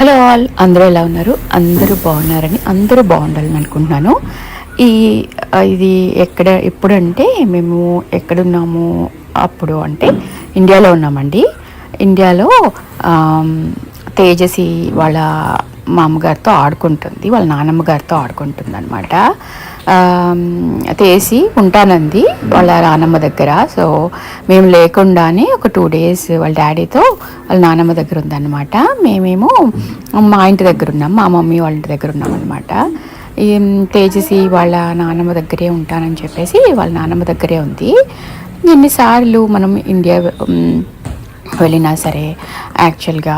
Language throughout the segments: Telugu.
హలో ఆల్, అందరూ ఎలా ఉన్నారు? అందరూ బాగున్నారని, అందరూ బాగుండాలని అనుకుంటున్నాను. ఈ ఇది ఎప్పుడంటే మేము ఎక్కడున్నాము అప్పుడు అంటే ఇండియాలో ఉన్నామండి. ఇండియాలో తేజసి వాళ్ళ మామగారితో ఆడుకుంటుంది, వాళ్ళ నాన్నమ్మ గారితో ఆడుకుంటుంది అనమాట. తేసి ఉంటానంది వాళ్ళ నాన్నమ్మ దగ్గర. సో మేము లేకుండానే ఒక 2 days వాళ్ళ డాడీతో వాళ్ళ నాన్నమ్మ దగ్గర ఉందన్నమాట. మేమేమో మా ఇంటి దగ్గర ఉన్నాం, మా మమ్మీ వాళ్ళ ఇంటి దగ్గర ఉన్నాం అనమాట. తేజసి వాళ్ళ నాన్నమ్మ దగ్గరే ఉంటానని చెప్పేసి వాళ్ళ నాన్నమ్మ దగ్గరే ఉంది. ఎన్నిసార్లు మనం ఇండియా వెళ్ళినా సరే యాక్చువల్గా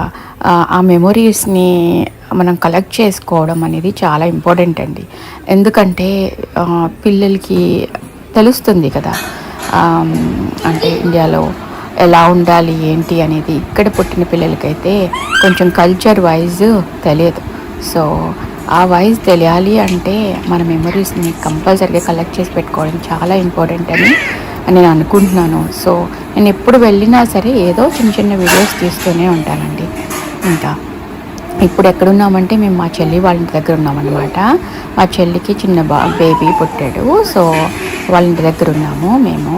ఆ మెమొరీస్ని మనం కలెక్ట్ చేసుకోవడం అనేది చాలా ఇంపార్టెంట్ అండి. ఎందుకంటే పిల్లలకి తెలుస్తుంది కదా, అంటే ఇండియాలో ఎలా ఉండాలి ఏంటి అనేది. ఇక్కడ పుట్టిన పిల్లలకైతే కొంచెం కల్చర్ వైజ్ తెలియదు. సో ఆ వైజ్ తెలియాలి అంటే మన మెమొరీస్ని కంపల్సరీగా కలెక్ట్ చేసి పెట్టుకోవడం చాలా ఇంపార్టెంట్ అని నేను అనుకుంటున్నాను. సో నేను ఎప్పుడు వెళ్ళినా సరే ఏదో చిన్న చిన్న వీడియోస్ తీస్తూనే ఉంటానండి. ఇంకా ఇప్పుడు ఎక్కడున్నామంటే మేము మా చెల్లి వాళ్ళ ఇంటి దగ్గర ఉన్నామన్నమాట. మా చెల్లికి చిన్న బేబీ పుట్టాడు. సో వాళ్ళ ఇంటి దగ్గర ఉన్నాము మేము.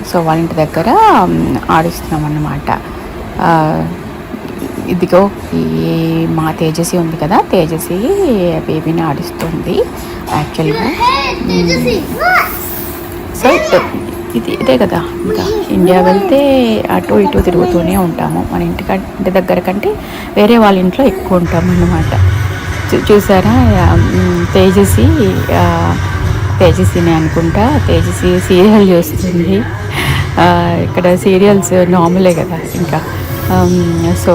సో వాళ్ళ ఇంటి దగ్గర ఆడిస్తున్నాం అన్నమాట. ఇదిగో ఈ మా తేజసి ఉంది కదా, తేజసి బేబీని ఆడిస్తుంది యాక్చువల్గా. సో ఇదే కదా, ఇంకా ఇండియా వెళ్తే అటు ఇటు తిరుగుతూనే ఉంటాము. మన ఇంటి దగ్గర కంటే వేరే వాళ్ళ ఇంట్లో ఎక్కువ ఉంటాం అన్నమాట. చూసారా, తేజస్విని అనుకుంటా, తేజస్వి సీరియల్ చూస్తుంది. ఇక్కడ సీరియల్స్ నార్మలే కదా ఇంకా. సో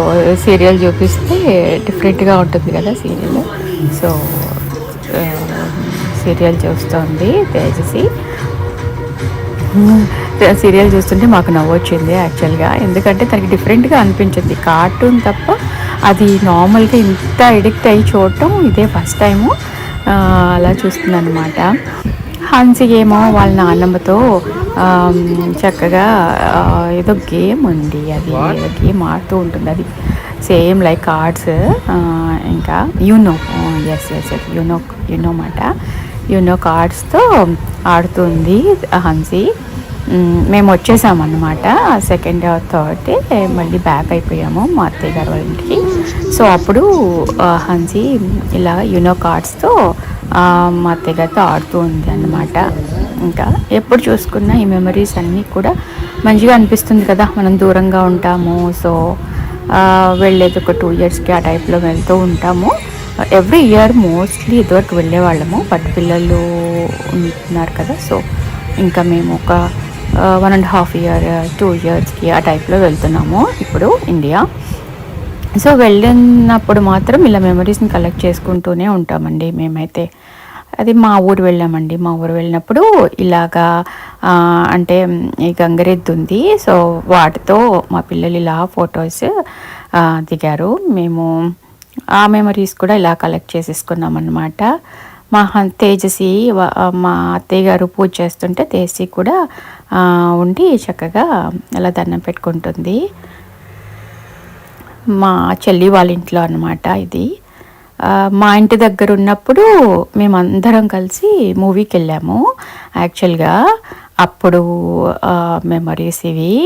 సీరియల్ చూపిస్తే డిఫరెంట్గా ఉంటుంది కదా సీరియల్. సో సీరియల్ చూస్తుంది తేజస్వి. సీరియల్ చూస్తుంటే మాకు నవ్వొచ్చింది యాక్చువల్గా. ఎందుకంటే తనకి డిఫరెంట్గా అనిపించింది. కార్టూన్ తప్ప అది నార్మల్గా ఇంత ఎడిక్ట్ అయ్యి చూడటం ఇదే ఫస్ట్ టైము. అలా చూస్తుంది అనమాట. హన్సీ ఏమో వాళ్ళ నాన్నమ్మతో చక్కగా ఏదో గేమ్ ఉంది, అది ఏదో గేమ్ ఆడుతూ ఉంటుంది. అది సేమ్ లైక్ కార్డ్స్. ఇంకా యూనో యూనో మాట యూనో కార్డ్స్తో ఆడుతుంది హన్సీ. మేము వచ్చేసామన్నమాట. సెకండ్ థర్డ్ డే మళ్ళీ బ్యాక్ అయిపోయాము మా అత్తయ్య గారు వాళ్ళ ఇంటికి. సో అప్పుడు హన్సీ ఇలా యూనో కార్డ్స్తో మా అత్తయ్య గారితో ఆడుతూ ఉంది అన్నమాట. ఇంకా ఎప్పుడు చూసుకున్నా ఈ మెమరీస్ అన్నీ కూడా మంచిగా అనిపిస్తుంది కదా. మనం దూరంగా ఉంటాము, సో వెళ్ళేది ఒక 2 yearsకి ఆ టైప్లో వెళ్తూ ఉంటాము. ఎవ్రీ ఇయర్ మోస్ట్లీ ఇదివరకు వెళ్ళేవాళ్ళము, బట్ పిల్లలు ఉంటున్నారు కదా. సో ఇంకా మేము ఒక 1.5 year 2 yearsకి ఆ టైప్లో వెళ్తున్నాము ఇప్పుడు ఇండియా. సో వెళ్ళినప్పుడు మాత్రం ఇలా మెమరీస్ని కలెక్ట్ చేసుకుంటూనే ఉంటామండి మేమైతే. అది మా ఊరు వెళ్ళామండి. మా ఊరు వెళ్ళినప్పుడు ఇలాగా అంటే ఈ గంగరెద్దు ఉంది. సో వాటితో మా పిల్లలు ఇలా ఫొటోస్ దిగారు. మేము ఆ మెమరీస్ కూడా ఇలా కలెక్ట్ చేసేసుకున్నాం అన్నమాట. మా తేజసి మా అత్తయ్య గారు పూజ చేస్తుంటే తేజసి కూడా ఉండి చక్కగా అలా దండం పెట్టుకుంటుంది. మా చెల్లి వాళ్ళ ఇంట్లో అన్నమాట ఇది. మా ఇంటి దగ్గర ఉన్నప్పుడు మేమందరం కలిసి మూవీకి వెళ్ళాము యాక్చువల్గా. అప్పుడు మెమరీస్ ఇవి.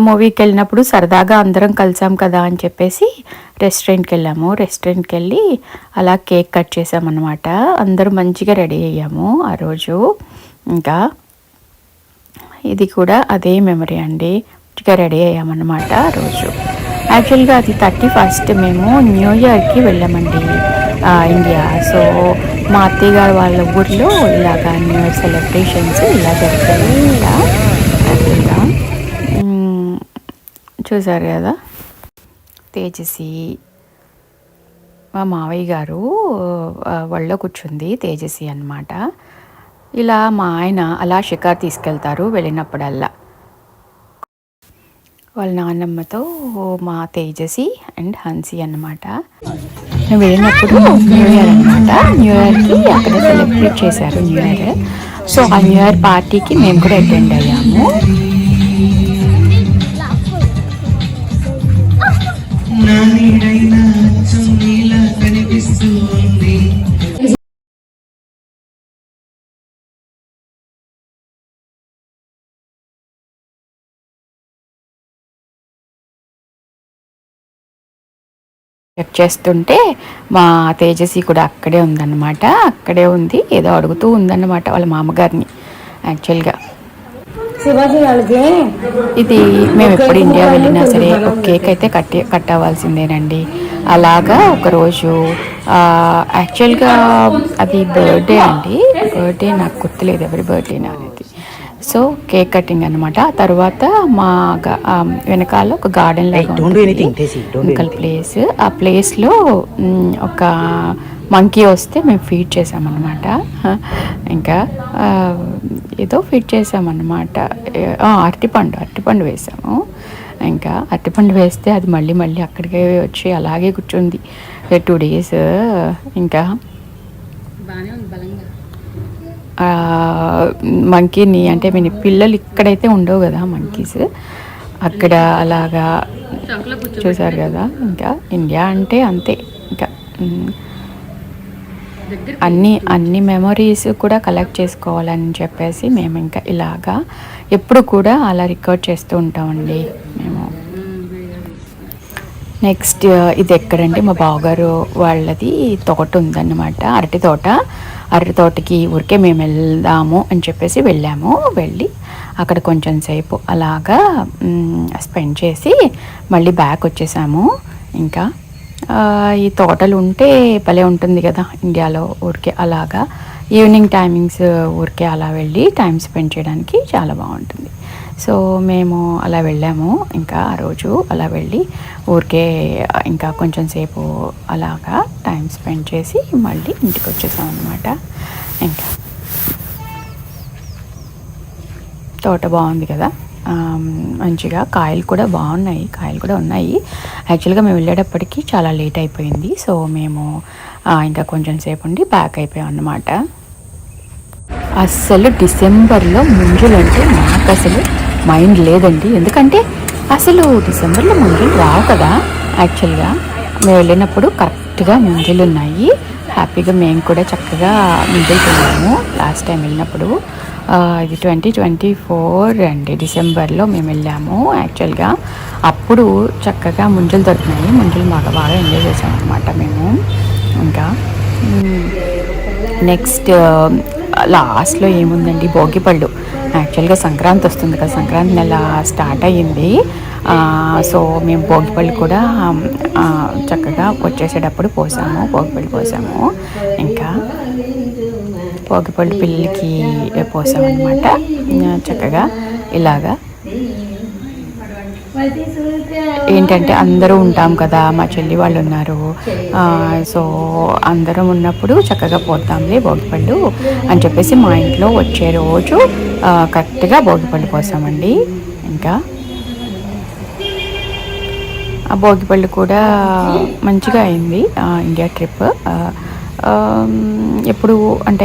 మూవీకి వెళ్ళినప్పుడు సరదాగా అందరం కలిసాం కదా అని చెప్పేసి రెస్టారెంట్కి వెళ్ళాము. రెస్టారెంట్కి వెళ్ళి అలా కేక్ కట్ చేసామన్నమాట. అందరూ మంచిగా రెడీ అయ్యాము ఆ రోజు. ఇంకా ఇది కూడా అదే మెమరీ అండి, మంచిగా రెడీ అయ్యామన్నమాట ఆ రోజు. యాక్చువల్గా అది 31st మేము న్యూ ఇయర్కి వెళ్ళామండి ఇండియా. సో మా అత్తయ్య గారు వాళ్ళ ఊర్లో ఇలాగా న్యూ ఇయర్ సెలబ్రేషన్స్ ఇలా జరిగాయి. ఇలా యాక్చువల్గా చూసారు కదా, తేజసి మా మావయ్య గారు వాళ్ళలో కూర్చుంది తేజసి అన్నమాట. ఇలా మా ఆయన అలా షికారు తీసుకెళ్తారు వెళ్ళినప్పుడల్లా వాళ్ళ నాన్నమ్మతో. మా తేజసి అండ్ హన్సీ అన్నమాట. మేము వెళ్ళినప్పుడు న్యూ ఇయర్ అనమాట. న్యూ ఇయర్కి అక్కడ సెలబ్రేట్ చేశారు న్యూ ఇయర్. సో ఆ న్యూ ఇయర్ పార్టీకి మేము కూడా అటెండ్ అయ్యాము. నా నీడైనా అచ్చం నీలా కనిపిస్తూ ఉంది. చెక్ చేస్తుంటే మా తేజస్వి కూడా అక్కడే ఉందన్నమాట. అక్కడే ఉంది, ఏదో అడుగుతూ ఉందన్నమాట వాళ్ళ మామగారిని. యాక్చువల్గా ఇది మేము ఎప్పుడు ఇండియా వెళ్ళినా సరే ఒక కేక్ అయితే కట్టవలసిందేనండి. అలాగా ఒకరోజు యాక్చువల్గా అది బర్త్డే అండి. బర్త్డే నాకు గుర్తులేదు ఎవరి బర్త్డేనా అనేది. సో కేక్ కటింగ్ అనమాట. తర్వాత మా వెనకాల ఒక గార్డెన్ లాగా వెనకాల ప్లేస్. ఆ ప్లేస్లో ఒక మంకీ వస్తే మేము ఫీడ్ చేసామన్నమాట. ఇంకా ఏదో ఫీడ్ చేసామన్నమాట. అరటిపండు వేసాము. ఇంకా అరటిపండు వేస్తే అది మళ్ళీ మళ్ళీ అక్కడికే వచ్చి అలాగే కూర్చుంది 2 days. ఇంకా మంకీని అంటే పిల్లలు ఇక్కడైతే ఉండవు కదా మంకీస్, అక్కడ అలాగా చూసారు కదా. ఇంకా ఇండియా అంటే అంతే. ఇంకా అన్ని మెమరీస్ కూడా కలెక్ట్ చేసుకోవాలని చెప్పేసి మేము ఇంకా ఇలాగా ఎప్పుడు కూడా అలా రికార్డ్ చేస్తూ ఉంటామండి మేము. నెక్స్ట్ ఇది ఎక్కడంటే మా బావగారు వాళ్ళది తోట ఉందన్నమాట, అరటి తోటకి ఊరికే మేము వెళ్దాము అని చెప్పేసి వెళ్ళి అక్కడ కొంచెం సేపు అలాగా స్పెండ్ చేసి మళ్ళీ బ్యాక్ వచ్చేసాము. ఇంకా ఈ తోటలు ఉంటే భలే ఉంటుంది కదా ఇండియాలో. ఊరికే అలాగా ఈవినింగ్ టైమింగ్స్ ఊరికే అలా వెళ్ళి టైం స్పెండ్ చేయడానికి చాలా బాగుంటుంది. సో మేము అలా వెళ్ళాము. ఇంకా ఆ రోజు అలా వెళ్ళి ఊరికే ఇంకా కొంచెం సేపు అలాగా టైం స్పెండ్ చేసి మళ్ళీ ఇంటికి వచ్చేసాం అన్నమాట. ఇంకా తోట బాగుంది కదా, మంచిగా కాయలు కూడా బాగున్నాయి, కాయలు కూడా ఉన్నాయి. యాక్చువల్గా మేము వెళ్ళేటప్పటికి చాలా లేట్ అయిపోయింది. సో మేము ఇంకా కొంచెం సేపు ఉండి బ్యాక్ అయిపోయాం అన్నమాట. అస్సలు డిసెంబర్లో మంజులంటే నాకు అసలు మైండ్ లేదండి. ఎందుకంటే అసలు డిసెంబర్లో మంజులు రావు కదా. యాక్చువల్గా మేము వెళ్ళినప్పుడు కరెక్ట్గా మంజులు ఉన్నాయి. హ్యాపీగా మేము కూడా చక్కగా మంజులు తిన్నాము లాస్ట్ టైం వెళ్ళినప్పుడు. ఇది 2024 అండి, డిసెంబర్లో మేము వెళ్ళాము. యాక్చువల్గా అప్పుడు చక్కగా ముంజలు దొరికినాయి. ముంజలు బాగా ఎంజాయ్ చేసాం అనమాట మేము. ఇంకా నెక్స్ట్ లాస్ట్లో ఏముందండి, భోగిపళ్ళు. యాక్చువల్గా సంక్రాంతి వస్తుంది కదా, సంక్రాంతి నెల స్టార్ట్ అయ్యింది. సో మేము భోగిపళ్ళు కూడా చక్కగా వచ్చేసేటప్పుడు భోగిపళ్ళు పోసాము. ఇంకా భోగిపళ్ళు పిల్లలకి పోసామన్నమాట. చక్కగా ఇలాగా ఏంటంటే అందరూ ఉంటాం కదా, మా చెల్లి వాళ్ళు ఉన్నారు. సో అందరం ఉన్నప్పుడు చక్కగా పోతాంలే భోగిపళ్ళు అని చెప్పేసి మా ఇంట్లో వచ్చే రోజు కరెక్ట్గా భోగిపళ్ళు పోసామండి. ఇంకా ఆ భోగిపళ్ళు కూడా మంచిగా అయింది. ఇండియా ట్రిప్ ఎప్పుడు అంటే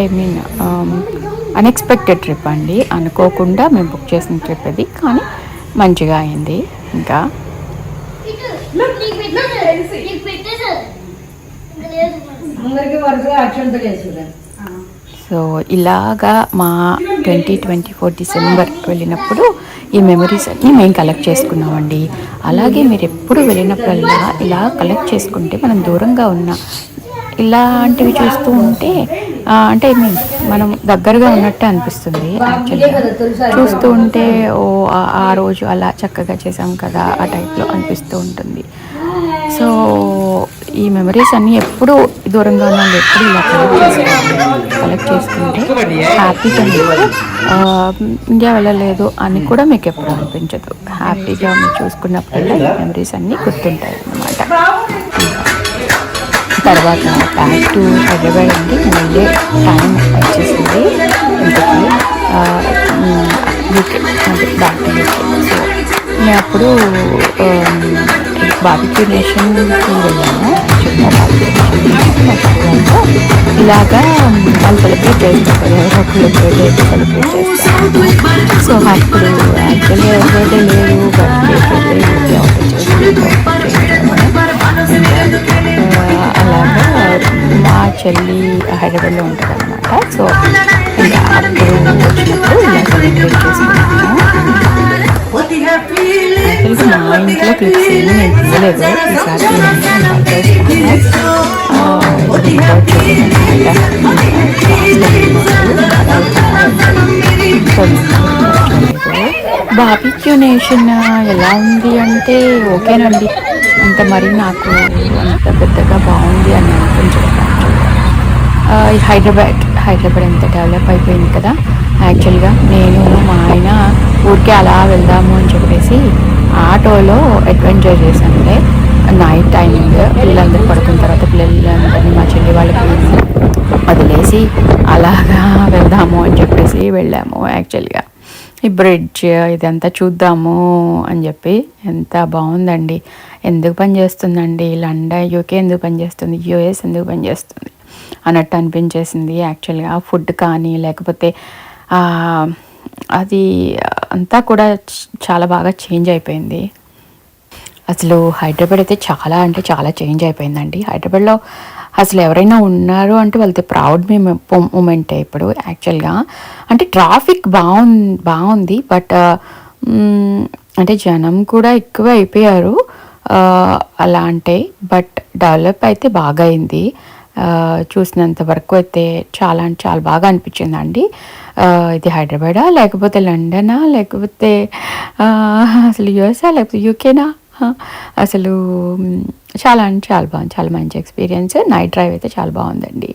అన్ఎక్స్పెక్టెడ్ ట్రిప్ అండి, అనుకోకుండా మేము బుక్ చేసిన ట్రిప్ అది, కానీ మంచిగా అయింది. ఇంకా సో ఇలాగా మా 2024 డిసెంబర్ వెళ్ళినప్పుడు ఈ మెమరీస్ అన్నీ మేము కలెక్ట్ చేసుకున్నామండి. అలాగే మీరు ఎప్పుడు వెళ్ళినప్పుడల్లా ఇలా కలెక్ట్ చేసుకుంటే మనం దూరంగా ఉన్న ఇలాంటివి చూస్తూ ఉంటే అంటే మనం దగ్గరగా ఉన్నట్టే అనిపిస్తుంది. యాక్చువల్గా చూస్తూ ఉంటే ఆ రోజు అలా చక్కగా చేసాం కదా ఆ టైప్లో అనిపిస్తూ ఉంటుంది. సో ఈ మెమరీస్ అన్నీ ఎప్పుడు దూరంగా ఉన్నాను, ఎప్పుడు ఇలా కలెక్ట్ చేసుకుంటే హ్యాపీగా మీకు ఇండియా వెళ్ళలేదు అని కూడా మీకు ఎప్పుడు అనిపించదు. హ్యాపీగా మీరు చూసుకున్నప్పుడల్లా ఈ మెమరీస్ అన్నీ గుర్తుంటాయి అన్నమాట. తర్వాత బ్యాక్ టు హైదరాబాద్ అండి. వెళ్ళే టైం వచ్చేసింది ఇంటికి, యూకే అంటే బ్యాక్ టు యూకే. సో మేము అప్పుడు బార్బిక్యూ నేషన్కి వెళ్ళాము. ఇలాగా వాళ్ళు సెలబ్రేట్ చేస్తారు, ఎవరో బర్త్డే సెలబ్రేట్ చేస్తారు. సో అప్పుడు యాక్చువల్లీ ఎవరి బర్త్డే లేదు, బర్త్డే ఆర్డర్ చేసి చెల్లి హైదరాబాద్లో ఉంటుంది అనమాట. సో ఇంకా అప్పుడు వచ్చినప్పుడు ఇలా సెలబ్రేట్ చేసుకున్నాము. యాక్చువల్గా మా ఇంట్లో క్లిప్స్ ఏమీ నేను తీయలేదు, ఈసారి బార్బిక్యూ నేషన్ ఎలా ఉంది అంటే ఓకేనండి, అంత మరి నాకు అంత పెద్దగా బాగుంది అని అనిపించలేదు. హైదరాబాద్ ఎంత డెవలప్ అయిపోయింది కదా. యాక్చువల్గా నేను మా ఆయన ఊరికే అలా వెళ్దాము అని చెప్పేసి ఆటోలో అడ్వెంచర్ చేశానులే. నైట్ టైమింగ్ పిల్లలందరూ పడుకున్న తర్వాత పిల్లలందరినీ మా చెల్లి వాళ్ళకి వదిలేసి అలాగా వెళ్దాము అని చెప్పేసి వెళ్ళాము. యాక్చువల్గా ఈ బ్రిడ్జ్ ఇదంతా చూద్దాము అని చెప్పి ఎంత బాగుందండి. ఎందుకు పనిచేస్తుందండి లండన్, యూకే ఎందుకు పనిచేస్తుంది, యూఎస్ ఎందుకు పనిచేస్తుంది అన్నట్టు అనిపించేసింది. యాక్చువల్గా ఫుడ్ కానీ లేకపోతే అది అంతా కూడా చాలా బాగా చేంజ్ అయిపోయింది. అసలు హైదరాబాద్ అయితే చాలా అంటే చాలా చేంజ్ అయిపోయిందండి. హైదరాబాద్లో అసలు ఎవరైనా ఉన్నారు అంటే వాళ్ళతో ప్రౌడ్ మూమెంటే ఇప్పుడు. యాక్చువల్గా అంటే ట్రాఫిక్ బాగుంది బట్ అంటే జనం కూడా ఎక్కువ అయిపోయారు అలా అంటే. బట్ డెవలప్ అయితే బాగా అయింది. చూసినంత వరకు అయితే చాలా అంటే చాలా బాగా అనిపించిందండి. ఇది హైదరాబాదా లేకపోతే లండనా లేకపోతే అసలు యూఎస్ఆ లేకపోతే యూకేనా, అసలు చాలా అంటే చాలా బాగుంది. చాలా మంచి ఎక్స్పీరియన్స్. నైట్ డ్రైవ్ అయితే చాలా బాగుందండి.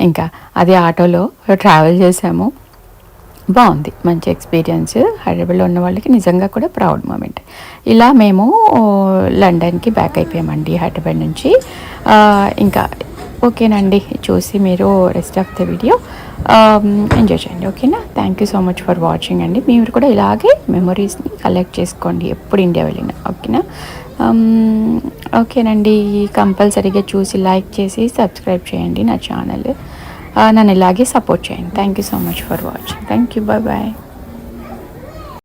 ఇంకా అదే ఆటోలో ట్రావెల్ చేసాము, బాగుంది, మంచి ఎక్స్పీరియన్స్. హైదరాబాద్లో ఉన్న వాళ్ళకి నిజంగా కూడా ప్రౌడ్ మూమెంట్. ఇలా మేము లండన్కి బ్యాక్ అయిపోయామండి హైదరాబాద్ నుంచి. ఇంకా ఓకేనండి, చూసి మీరు rest of the video enjoy చేయండి. ఓకేనా, thank you so much for watching అండి. మీరు కూడా ఇలాగే మెమరీస్ని కలెక్ట్ చేసుకోండి ఎప్పుడు ఇండియా వెళ్ళినా. ఓకేనా, ఓకేనండి, కంపల్సరీగా చూసి లైక్ చేసి సబ్స్క్రైబ్ చేయండి నా ఛానల్. నన్ను ఇలాగే సపోర్ట్ చేయండి. Thank you so much for watching. Thank you, bye bye.